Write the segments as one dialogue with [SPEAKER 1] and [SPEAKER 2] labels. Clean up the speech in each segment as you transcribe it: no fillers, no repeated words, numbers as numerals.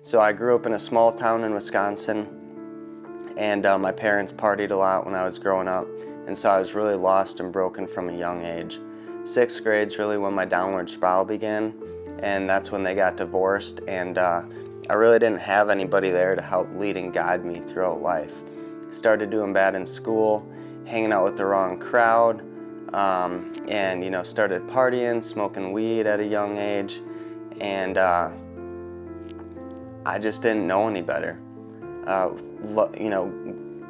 [SPEAKER 1] So I grew up in a small town in Wisconsin, and my parents partied a lot when I was growing up, and so I was really lost and broken from a young age. Sixth grade's really when my downward spiral began, and that's when they got divorced, and I really didn't have anybody there to help lead and guide me throughout life. Started doing bad in school, hanging out with the wrong crowd, and started partying, smoking weed at a young age, and I just didn't know any better.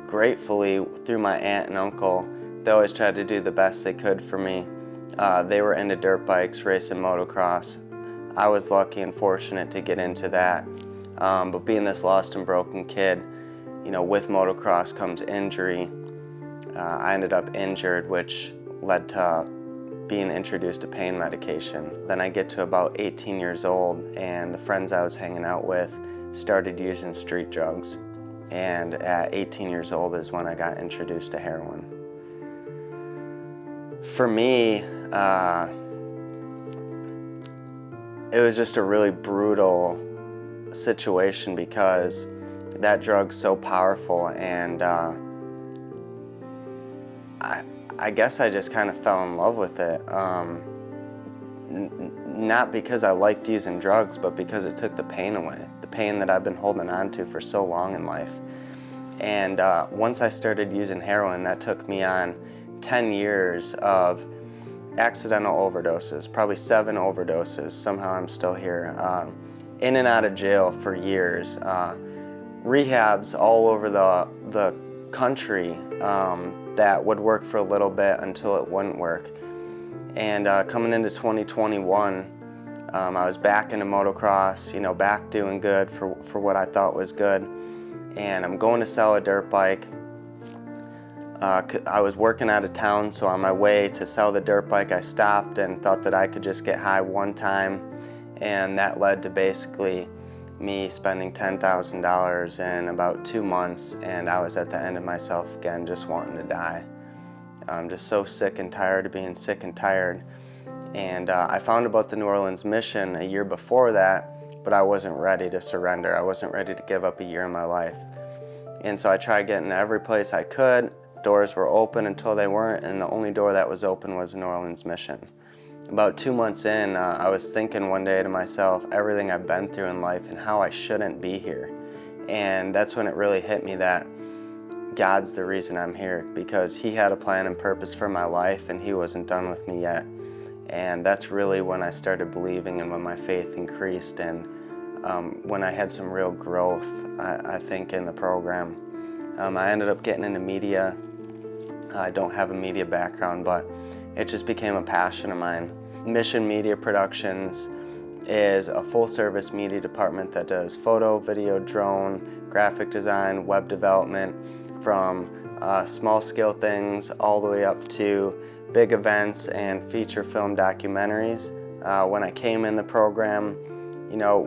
[SPEAKER 1] Gratefully, through my aunt and uncle, they always tried to do the best they could for me. They were into dirt bikes, racing motocross. I was lucky and fortunate to get into that. But being this lost and broken kid, with motocross comes injury. I ended up injured, which led to being introduced to pain medication. Then I get to about 18 years old, and the friends I was hanging out with started using street drugs. And at 18 years old is when I got introduced to heroin. For me, it was just a really brutal situation because that drug's so powerful, and I guess I just kind of fell in love with it. Not because I liked using drugs, but because it took the pain away, the pain that I've been holding on to for so long in life. And once I started using heroin, that took me on 10 years of accidental overdoses, probably 7 overdoses. Somehow I'm still here. In and out of jail for years. Rehabs all over the country that would work for a little bit until it wouldn't work. And coming into 2021, I was back into motocross, back doing good for what I thought was good. And I'm going to sell a dirt bike. I was working out of town, so on my way to sell the dirt bike, I stopped and thought that I could just get high one time. And that led to basically me spending $10,000 in about 2 months, and I was at the end of myself again, just wanting to die. I'm just so sick and tired of being sick and tired. And I found about the New Orleans mission a year before that, but I wasn't ready to surrender. I wasn't ready to give up a year of my life. And so I tried getting to every place I could. Doors were open until they weren't, and the only door that was open was the New Orleans mission. About 2 months in, I was thinking one day to myself, everything I've been through in life and how I shouldn't be here. And that's when it really hit me that God's the reason I'm here, because He had a plan and purpose for my life, and He wasn't done with me yet. And that's really when I started believing and when my faith increased, and when I had some real growth, I think, in the program. I ended up getting into media. I don't have a media background, but it just became a passion of mine. Mission Media Productions is a full-service media department that does photo, video, drone, graphic design, web development, from small-scale things all the way up to big events and feature film documentaries. When I came in the program,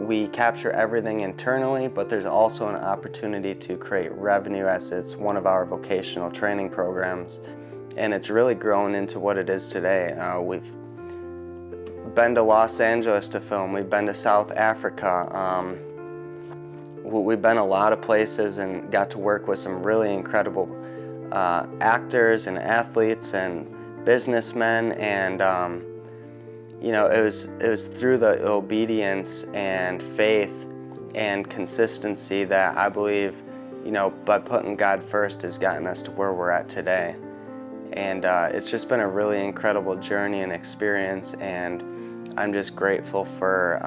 [SPEAKER 1] we capture everything internally, but there's also an opportunity to create revenue, as it's one of our vocational training programs. And it's really grown into what it is today. We've been to Los Angeles to film. We've been to South Africa. We've been a lot of places and got to work with some really incredible actors and athletes and businessmen. And it was through the obedience and faith and consistency that I believe, by putting God first, has gotten us to where we're at today. And it's just been a really incredible journey and experience, and I'm just grateful for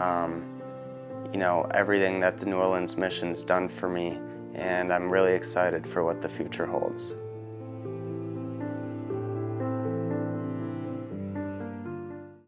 [SPEAKER 1] everything that the New Orleans mission's done for me, and I'm really excited for what the future holds.